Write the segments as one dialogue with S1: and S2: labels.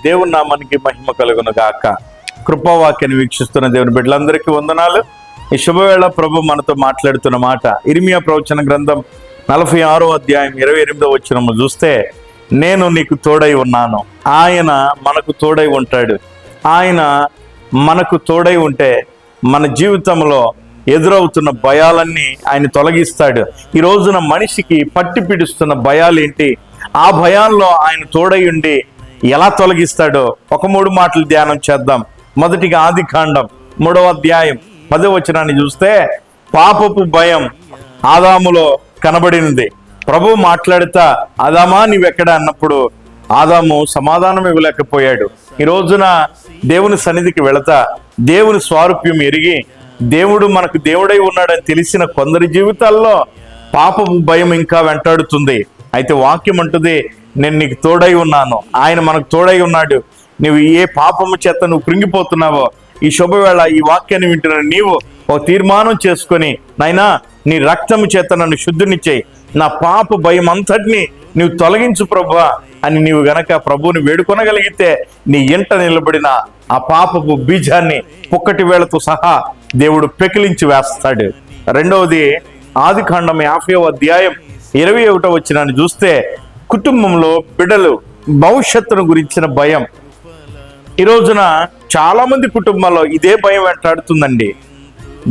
S1: దేవుని నామానికి మహిమ కలుగును గాక. కృపావాక్యాన్ని వీక్షిస్తున్న దేవుని బిడ్డలందరికీ వందనాలు. ఈ శుభవేళ ప్రభు మనతో మాట్లాడుతున్న మాట ఇర్మియా ప్రవచన గ్రంథం 46వ అధ్యాయం 28వ వచనము చూస్తే, నేను నీకు తోడై ఉన్నాను. ఆయన మనకు తోడై ఉంటాడు. ఆయన మనకు తోడై ఉంటే మన జీవితంలో ఎదురవుతున్న భయాలన్నీ ఆయన తొలగిస్తాడు. ఈ రోజున మనిషికి పట్టి పిడుస్తున్న భయాలు ఏంటి, ఆ భయాల్లో ఆయన తోడై ఉండి ఎలా తొలగిస్తాడో ఒక 3 మాటలు ధ్యానం చేద్దాం. మొదటిగా ఆదికాండం 3వ అధ్యాయం 10వ వచనాన్ని చూస్తే, పాపపు భయం ఆదాములో కనబడినది. ప్రభు మాట్లాడుతా, ఆదామా నీవెక్కడ అన్నప్పుడు ఆదాము సమాధానం ఇవ్వలేకపోయాడు. ఈ రోజున దేవుని సన్నిధికి వెళతా దేవుని స్వారూప్యం ఎరిగి దేవుడు మనకు దేవుడై ఉన్నాడని తెలిసిన కొందరి జీవితాల్లో పాపపు భయం ఇంకా వెంటాడుతుంది. అయితే వాక్యం అంటుంది, నేను నీకు తోడై ఉన్నాను. ఆయన మనకు తోడై ఉన్నాడు. నువ్వు ఏ పాపము చేత నువ్వు కృంగిపోతున్నావో ఈ శుభవేళ ఈ వాక్యాన్ని వింటున్న నీవు ఓ తీర్మానం చేసుకొని, నాయనా నీ రక్తము చేత నన్ను శుద్ధిని చేయి, నా పాప భయం అంతటిని నువ్వు తొలగించు ప్రభువా అని నీవు గనక ప్రభువుని వేడుకొనగలిగితే నీ ఇంట నిలబడిన ఆ పాపపు బీజాన్ని పుక్కటి వేళతో సహా దేవుడు పెకిలించి వేస్తాడు. రెండవది ఆదికాండం 50వ అధ్యాయం 21వ వచనాన్ని చూస్తే, కుటుంబంలో బిడ్డలు భవిష్యత్తును గురించిన భయం. ఈ రోజున చాలా మంది కుటుంబాల్లో ఇదే భయం వెంటాడుతుందండి.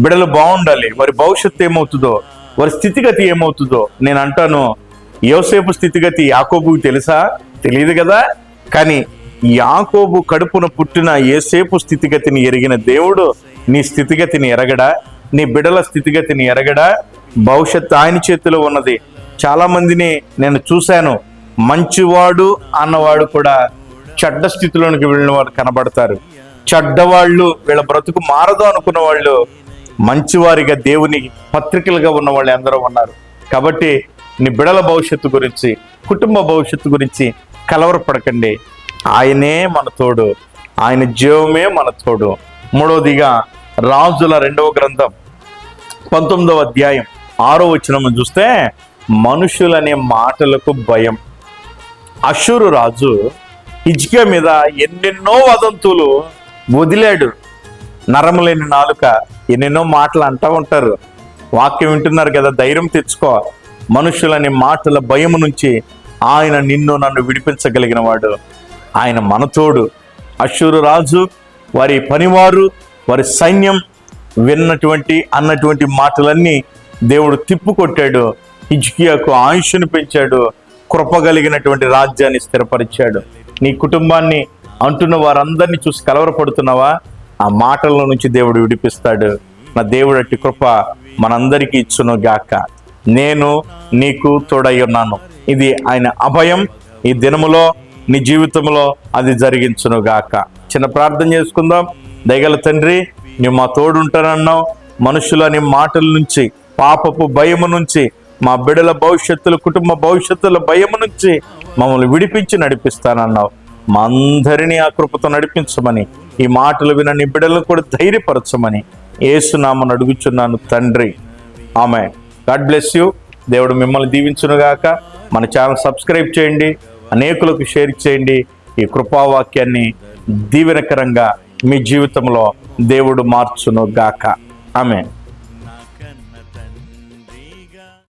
S1: బిడ్డలు బాగుండాలి, వారి భవిష్యత్తు ఏమవుతుందో, వారి స్థితిగతి ఏమవుతుందో. నేను అంటాను, యోసేపు స్థితిగతి యాకోబుకు తెలుసా? తెలియదు కదా. కానీ యాకోబు కడుపున పుట్టిన యోసేపు స్థితిగతిని ఎరిగిన దేవుడు నీ స్థితిగతిని ఎరగడా? నీ బిడ్డల స్థితిగతిని ఎరగడా? భవిష్యత్తు ఆయన చేతిలో ఉన్నది. చాలా మందిని నేను చూశాను, మంచివాడు అన్నవాడు కూడా చెడ్డ స్థితిలోనికి వెళ్ళిన వాడు కనబడతారు. చెడ్డవాళ్ళు, వీళ్ళ బ్రతుకు మారదు అనుకున్న వాళ్ళు మంచివారిగా దేవుని పత్రికలుగా ఉన్న వాళ్ళు ఎందరో ఉన్నారు. కాబట్టి నీ బిడల భవిష్యత్తు గురించి, కుటుంబ భవిష్యత్తు గురించి కలవరపడకండి. ఆయనే మన తోడు, ఆయన జీవమే మన తోడు. మూడవదిగా రాజుల 2వ గ్రంథం 19వ అధ్యాయం 6వ వచనం చూస్తే, మనుషులనే మాటలకు భయం. అష్షూరు రాజు హిజ్కియా మీద ఎన్నెన్నో వదంతులు వదిలాడు. నరము లేని నాలుక ఎన్నెన్నో మాటలు అంటూ ఉంటారు. వాక్యం వింటున్నారు కదా, ధైర్యం తెచ్చుకో. మనుషులని మాటల భయము నుంచి ఆయన నిన్ను నన్ను విడిపించగలిగిన వాడు. ఆయన మనతోడు. అష్షూరు రాజు, వారి పనివారు, వారి సైన్యం అన్నటువంటి మాటలన్నీ దేవుడు తిప్పుకొట్టాడు. హిజ్కియాకు ఆయుష్ను పెంచాడు, కృపగలిగినటువంటి రాజ్యాన్ని స్థిరపరిచాడు. నీ కుటుంబాన్ని అంటున్న వారందరినీ చూసి కలవరపడుతున్నావా? ఆ మాటల నుంచి దేవుడు విడిపిస్తాడు. నా దేవుడు అట్టి కృప మనందరికీ ఇచ్చును గాక. నేను నీకు తోడై ఉన్నాను. ఇది ఆయన అభయం. ఈ దినములో నీ జీవితంలో అది జరిగించును గాక. చిన్న ప్రార్థన చేసుకుందాం. దయగల తండ్రి, నువ్వు మా తోడు ఉంటానన్నావు. మనుషులని మాటల నుంచి, పాపపు భయము నుంచి, మా బిడ్డల భవిష్యత్తుల, కుటుంబ భవిష్యత్తుల భయము నుంచి మమ్మల్ని విడిపించి నడిపిస్తానన్నావు. మా అందరినీ ఆ కృపతో నడిపించమని, ఈ మాటలు విన నీ బిడ్డలను కూడా ధైర్యపరచమని యేసునామమున అడుగుచున్నాను తండ్రి. ఆమేన్. God bless you. దేవుడు మిమ్మల్ని దీవించునుగాక. మన ఛానల్ సబ్స్క్రైబ్ చేయండి, అనేకులకు షేర్ చేయండి. ఈ కృపావాక్యాన్ని దీవెనకరంగా మీ జీవితంలో దేవుడు మార్చును గాక. ఆమేన్.